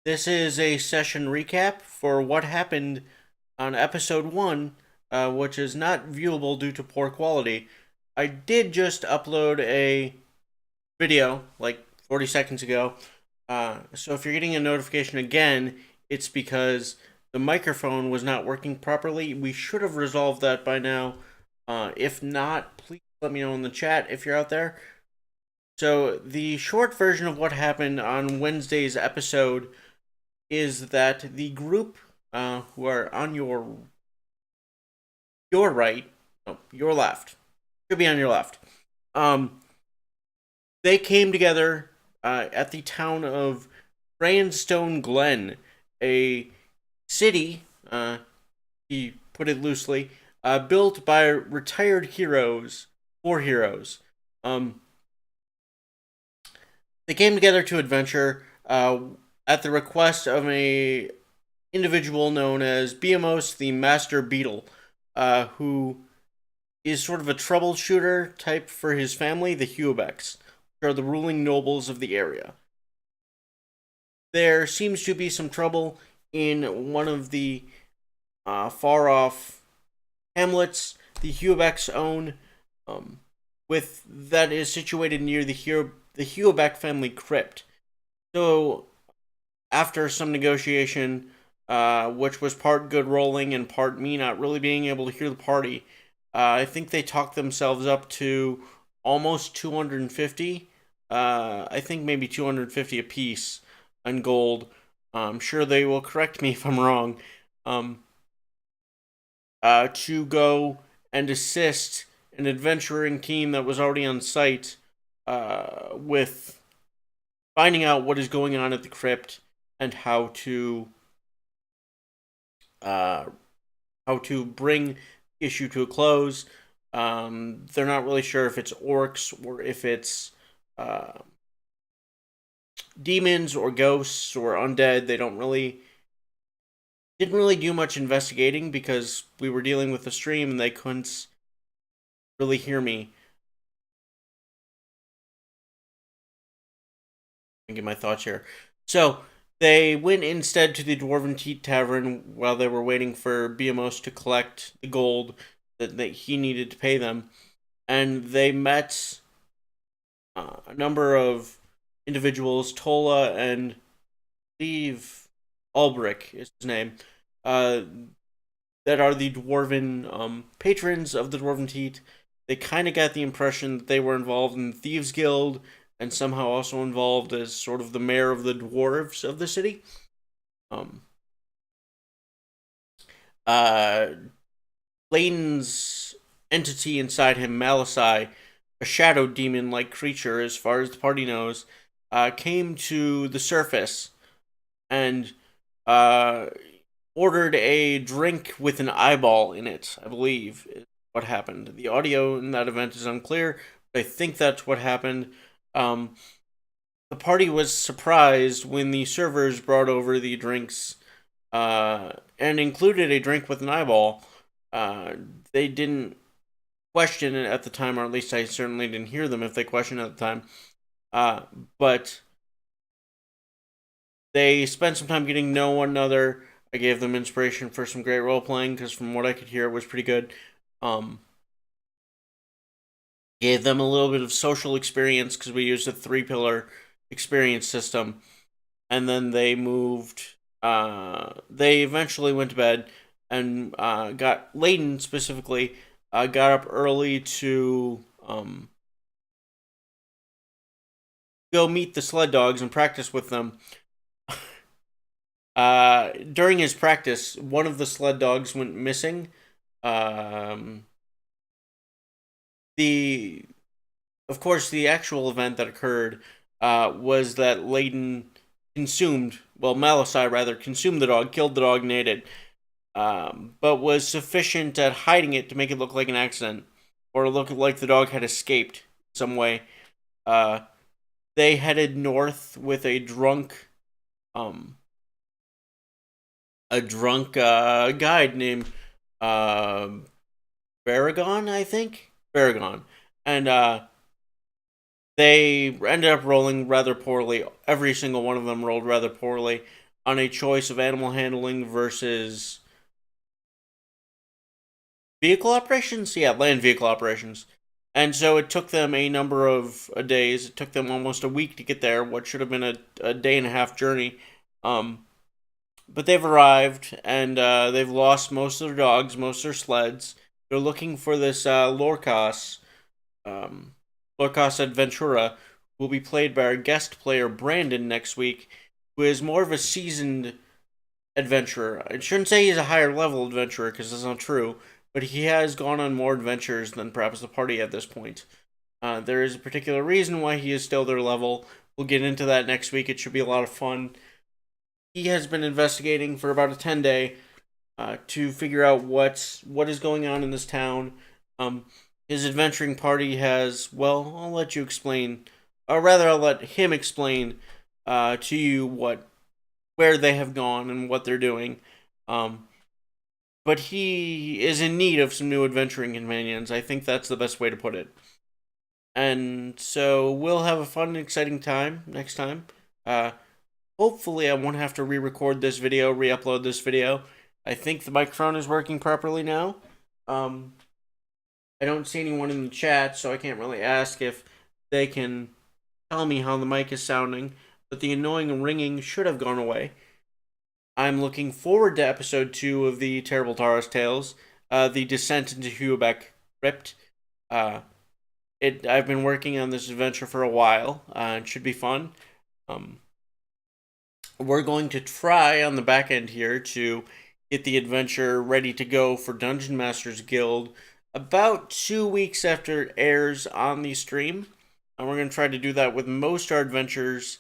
This is a session recap for what happened on episode 1, which is not viewable due to poor quality. I did just upload a video like 40 seconds ago, so if you're getting a notification again, it's because the microphone was not working properly. We should have resolved that by now. If not, please let me know in the chat if you're out there. So, the short version of what happened on Wednesday's episode is that the group who are on your right, no, your left, should be on your left. Um, they came together at the town of Brandstone Glen, a city. He put it loosely, built by retired heroes for heroes. Um, they came together to adventure at the request of a individual known as BMOS, the Master Beetle, who is sort of a troubleshooter type for his family, the Huebecks, which are the ruling nobles of the area. There seems to be some trouble in one of the far off hamlets the Huebecks own, um, with that is situated near the Huebeck family crypt. So after some negotiation, which was part good rolling and part me not really being able to hear the party, I think they talked themselves up to almost 250. I think maybe 250 apiece on gold. I'm sure they will correct me if I'm wrong. Um, to go and assist an adventuring team that was already on site with finding out what is going on at the crypt and uh, how to bring the issue to a close. They're not really sure if it's orcs or if it's uh, demons or ghosts or undead. They don't really didn't really do much investigating because we were dealing with the stream and they couldn't really hear me. And get my thoughts here. So they went instead to the Dwarven Teat Tavern while they were waiting for BMOS to collect the gold that he needed to pay them. And they met a number of individuals, Tola and Steve Ulbrich is his name, uh, that are the Dwarven patrons of the Dwarven Teat. They kind of got the impression that they were involved in the Thieves Guild and somehow also involved as sort of the mayor of the dwarves of the city. Um, uh, Layton's entity inside him, Malasai, a shadow demon like creature, as far as the party knows, came to the surface and uh, ordered a drink with an eyeball in it, I believe, is what happened. The audio in that event is unclear, but I think that's what happened. Um, the party was surprised when the servers brought over the drinks and included a drink with an eyeball. Uh, they didn't question it at the time, or at least I certainly didn't hear them if they questioned at the time. Uh, but they spent some time getting to know one another. I gave them inspiration for some great role playing because from what I could hear, it was pretty good. Um, Gave them a little bit of social experience because we used a three pillar experience system, and then they moved. They eventually went to bed and got Layton specifically got up early to go meet the sled dogs and practice with them. During his practice, one of the sled dogs went missing. Um, the of course the actual event that occurred was that Layton consumed, well, Malasai rather consumed the dog, killed the dog, and ate it, but was sufficient at hiding it to make it look like an accident or look like the dog had escaped in some way. Uh, they headed north with um, a drunk guide named uh, Baragon, I think. Baragon. And they ended up rolling rather poorly. Every single one of them rolled rather poorly. on a choice of animal handling versus vehicle operations. Yeah, land vehicle operations. And so it took them a number of days. It took them almost a week to get there, what should have been a day and a half journey. Um, but they've arrived, and they've lost most of their dogs, most of their sleds. They're looking for this um, Lorcas Adventura, who will be played by our guest player Brandon next week, who is more of a seasoned adventurer. I shouldn't say he's a higher level adventurer because that's not true, but he has gone on more adventures than perhaps the party at this point. There is a particular reason why he is still their level. We'll get into that next week. It should be a lot of fun. He has been investigating for about a 10-day to figure out what is going on in this town. Um, his adventuring party has, well, I'll let you explain, or rather, I'll let him explain to you where they have gone and what they're doing. Um, but he is in need of some new adventuring companions. I think that's the best way to put it. And so we'll have a fun and exciting time next time. Uh, Hopefully, I won't have to re record this video, re upload this video. I think the microphone is working properly now. Um, I don't see anyone in the chat, so I can't really ask if they can tell me how the mic is sounding, but the annoying ringing should have gone away. I'm looking forward to episode 2 of the Terrible Tarrasque Tales, the Descent into Huebec Crypt. Uh, I've been working on this adventure for a while. It should be fun. Um, we're going to try on the back end here to get the adventure ready to go for Dungeon Masters Guild about 2 weeks after it airs on the stream. And we're going to try to do that with most of our adventures,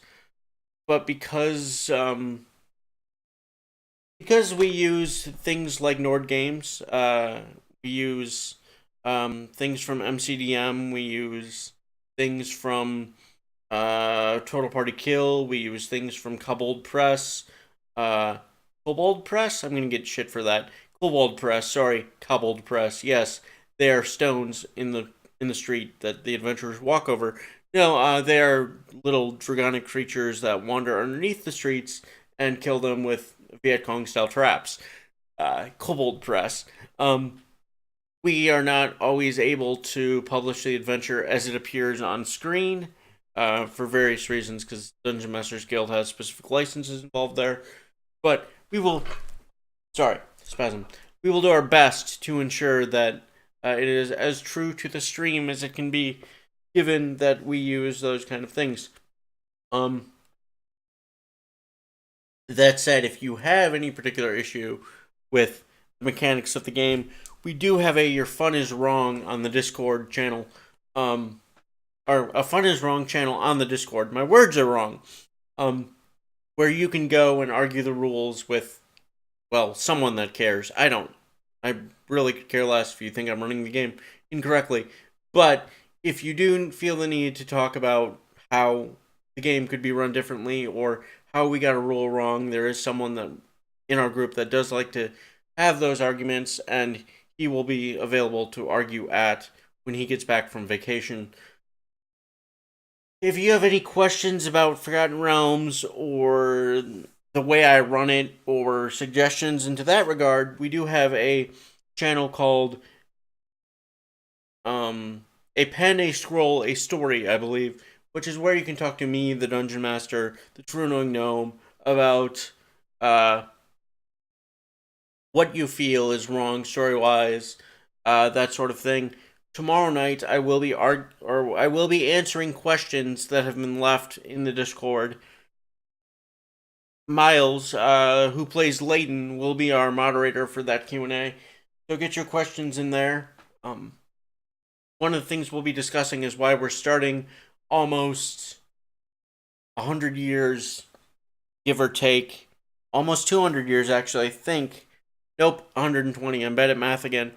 but because we use things like Nord Games, we use things from MCDM, we use things from Total Party Kill, we use things from Kobold Press, uh, Kobold Press. I'm gonna get shit for that. Kobold Press, sorry, Kobold Press. Yes, they are stones in the street that the adventurers walk over. No, they are little dragonic creatures that wander underneath the streets and kill them with Viet Cong style traps. Kobold Press. We are not always able to publish the adventure as it appears on screen for various reasons, because Dungeon Masters Guild has specific licenses involved there. But we will, sorry, spasm. We will do our best to ensure that it is as true to the stream as it can be, given that we use those kind of things. Um, that said, if you have any particular issue with the mechanics of the game, we do have a Your Fun Is Wrong on the Discord channel. Or a Fun Is Wrong channel on the Discord. My words are wrong. Where you can go and argue the rules with, well, someone that cares. I don't. I really could care less if you think I'm running the game incorrectly. But if you do feel the need to talk about how the game could be run differently or how we got a rule wrong, there is someone that in our group that does like to have those arguments, and he will be available to argue at when he gets back from vacation. If you have any questions about Forgotten Realms or the way I run it or suggestions into that regard, we do have a channel called A Pen, a Scroll, a Story, I believe, which is where you can talk to me, the Dungeon Master, the True Knowing Gnome, about uh, what you feel is wrong story wise, that sort of thing. Tomorrow night, I will be answering questions that have been left in the Discord. Miles, who plays Layton, will be our moderator for that Q&A. So get your questions in there. One of the things we'll be discussing is why we're starting almost 100 years, give or take. Almost 200 years, actually, I think. Nope, 120. I'm bad at math again.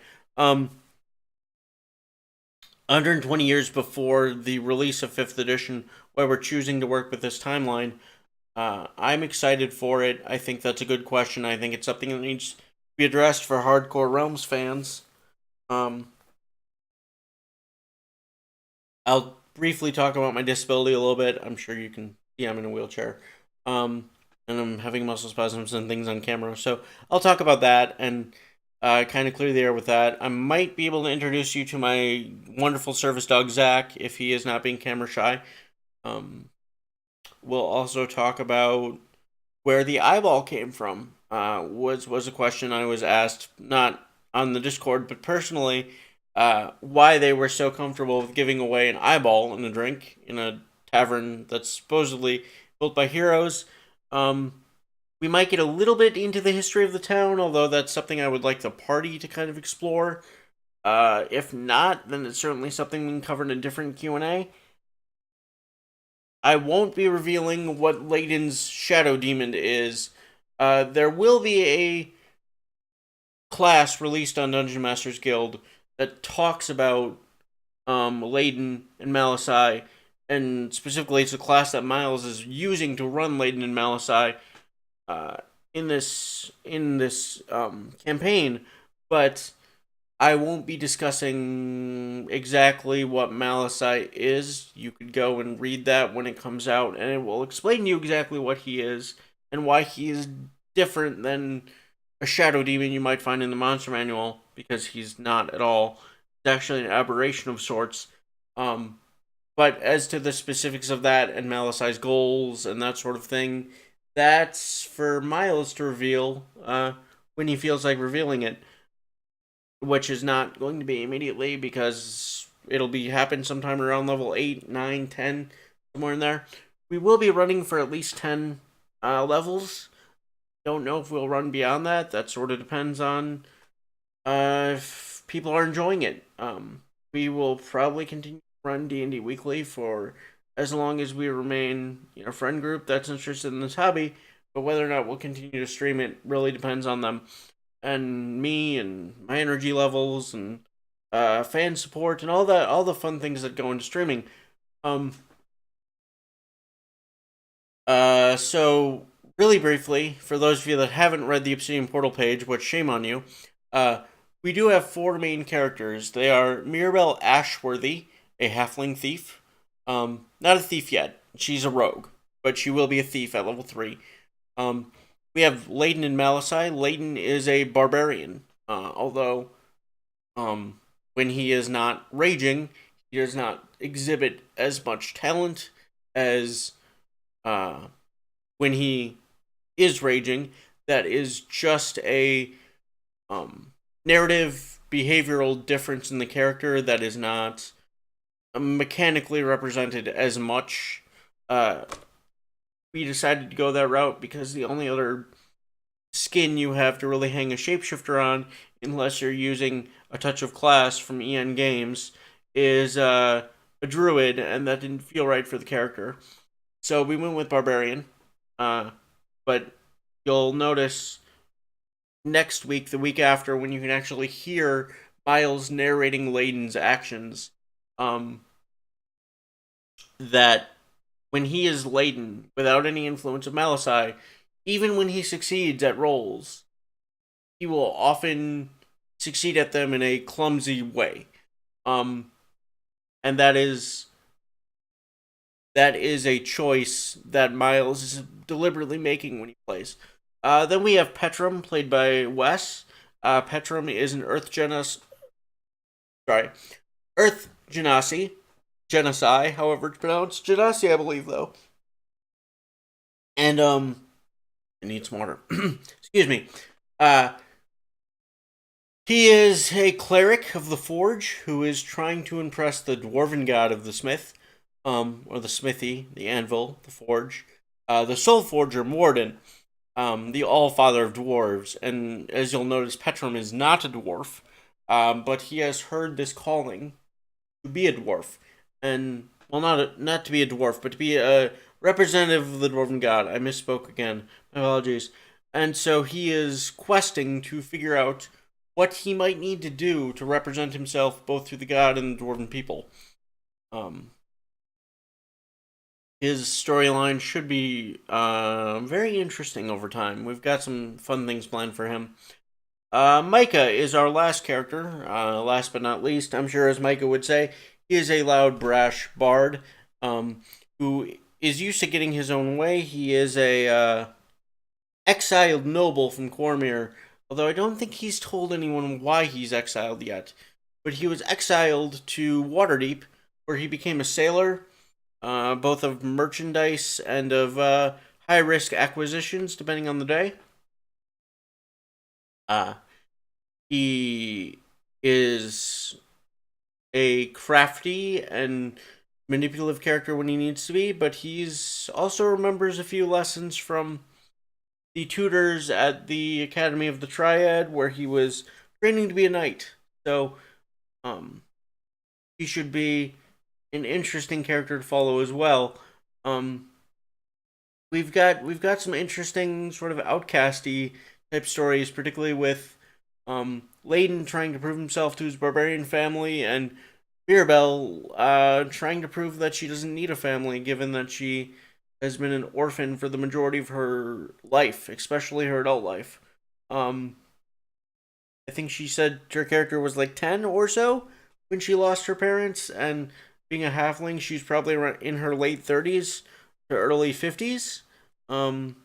120 years before the release of 5th edition, why we're choosing to work with this timeline. I'm excited for it. I think that's a good question. I think it's something that needs to be addressed for hardcore Realms fans. I'll briefly talk about my disability a little bit. I'm sure you can see I'm in a wheelchair. and I'm having muscle spasms and things on camera. So I'll talk about that and kind of clear the air with that. I might be able to introduce you to my wonderful service dog Zach if he is not being camera shy. Um, we'll also talk about where the eyeball came from. Was a question I was asked, not on the Discord, but personally, why they were so comfortable with giving away an eyeball in a drink in a tavern that's supposedly built by heroes. Um, we might get a little bit into the history of the town, although that's something I would like the party to kind of explore. If not, then it's certainly something we can cover in a different Q&A. I won't be revealing what Layden's Shadow Demon is. There will be a class released on Dungeon Masters Guild that talks about Layden and Malasai, and specifically it's a class that Miles is using to run Layden and Malasai uh, in this campaign, but I won't be discussing exactly what Malasai is. You could go and read that when it comes out, and it will explain to you exactly what he is and why he is different than a shadow demon you might find in the monster manual, because he's not at all. It's actually an aberration of sorts. Um, but as to the specifics of that and Malasai's goals and that sort of thing, that's for Miles to reveal when he feels like revealing it, which is not going to be immediately because it'll be happen sometime around level 8, 9, 10, somewhere in there. We will be running for at least 10 levels. Don't know if we'll run beyond that. That sort of depends on if people are enjoying it. We will probably continue to run D&D weekly for as long as we remain a friend group that's interested in this hobby. But whether or not we'll continue to stream it really depends on them and me and my energy levels and fan support and all the fun things that go into streaming. Um, so really briefly, for those of you that haven't read the Obsidian Portal page, which shame on you, uh, we do have four main characters. They are Mirabelle Ashworthy, a halfling thief. Not a thief yet. She's a rogue, but she will be a thief at level 3. Um, we have Layden and Malasai. Layden is a barbarian, although when he is not raging, he does not exhibit as much talent as uh, when he is raging. That is just a um, narrative behavioral difference in the character that is not mechanically represented as much. Uh, we decided to go that route because the only other skin you have to really hang a shapeshifter on, unless you're using a touch of class from EN Games, is a druid, and that didn't feel right for the character. So we went with barbarian. Uh, but you'll notice next week, the week after, when you can actually hear Miles narrating Layden's actions, um, that when he is Layden, without any influence of Malasai, even when he succeeds at rolls, he will often succeed at them in a clumsy way. Um, and that is a choice that Miles is deliberately making when he plays. Then we have Petrum, played by Wes. Petrum is an Earth Genasi, however it's pronounced. Genasi, I believe, though. And, I need some water. Excuse me. Uh, he is a cleric of the Forge who is trying to impress the dwarven god of the smith, or the smithy, the anvil, the forge, the soul forger Morden, the all father of dwarves. And as you'll notice, Petrum is not a dwarf, but he has heard this calling to be a dwarf, and well, not to be a dwarf, but to be a representative of the dwarven god. I misspoke again. My apologies. And so he is questing to figure out what he might need to do to represent himself both to the god and the dwarven people. Um, his storyline should be very interesting over time. We've got some fun things planned for him. Micah is our last character. Last but not least, I'm sure as Micah would say, he is a loud, brash bard who is used to getting his own way. He is a exiled noble from Cormyr, although I don't think he's told anyone why he's exiled yet. But he was exiled to Waterdeep, where he became a sailor, both of merchandise and of high risk acquisitions, depending on the day. Uh, he is a crafty and manipulative character when he needs to be, but he's also remembers a few lessons from the tutors at the Academy of the Triad, where he was training to be a knight. So, um, he should be an interesting character to follow as well. Um, we've got some interesting sort of outcasty type stories, particularly with Layden trying to prove himself to his barbarian family, and Mirabelle trying to prove that she doesn't need a family, given that she has been an orphan for the majority of her life, especially her adult life. Um, I think she said her character was like 10 or so when she lost her parents, and being a halfling, she's probably around in her late 30s to early 50s. Um,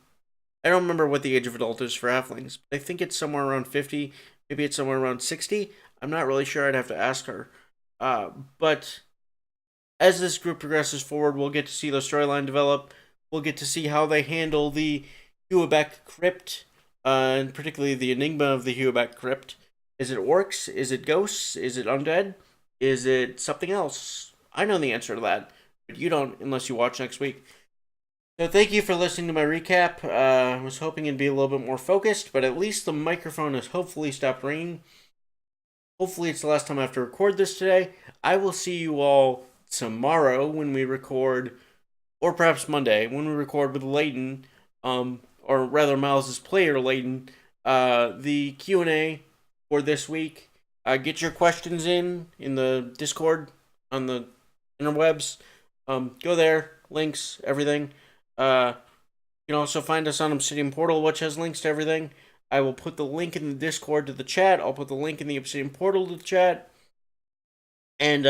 I don't remember what the age of adult is for halflings. I think it's somewhere around 50, maybe it's somewhere around 60. I'm not really sure, I'd have to ask her. But as this group progresses forward, we'll get to see the storyline develop. We'll get to see how they handle the Huabec crypt, and particularly the enigma of the Huabec crypt. Is it orcs? Is it ghosts? Is it undead? Is it something else? I know the answer to that, but you don't unless you watch next week. So thank you for listening to my recap. I was hoping it'd be a little bit more focused, but at least the microphone has hopefully stopped ringing. Hopefully it's the last time I have to record this today. I will see you all tomorrow when we record, or perhaps Monday when we record with Layton, or rather Miles's player Layton, the Q&A for this week. Get your questions in the Discord on the interwebs. Go there, links, everything. You can also find us on Obsidian Portal, which has links to everything. I will put the link in the Discord to the chat. I'll put the link in the Obsidian Portal to the chat. And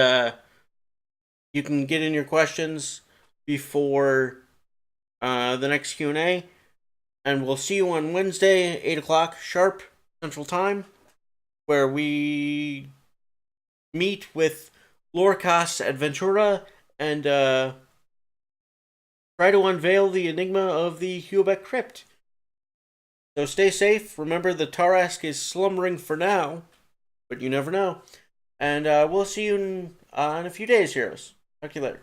you can get in your questions before the next Q&A. And we'll see you on Wednesday, 8 o'clock sharp Central Time, where we meet with Lorcas Adventura and try to unveil the enigma of the Huabec Crypt. So stay safe. Remember, the Tarrasque is slumbering for now, but you never know. And we'll see you in a few days, heroes. Talk to you later.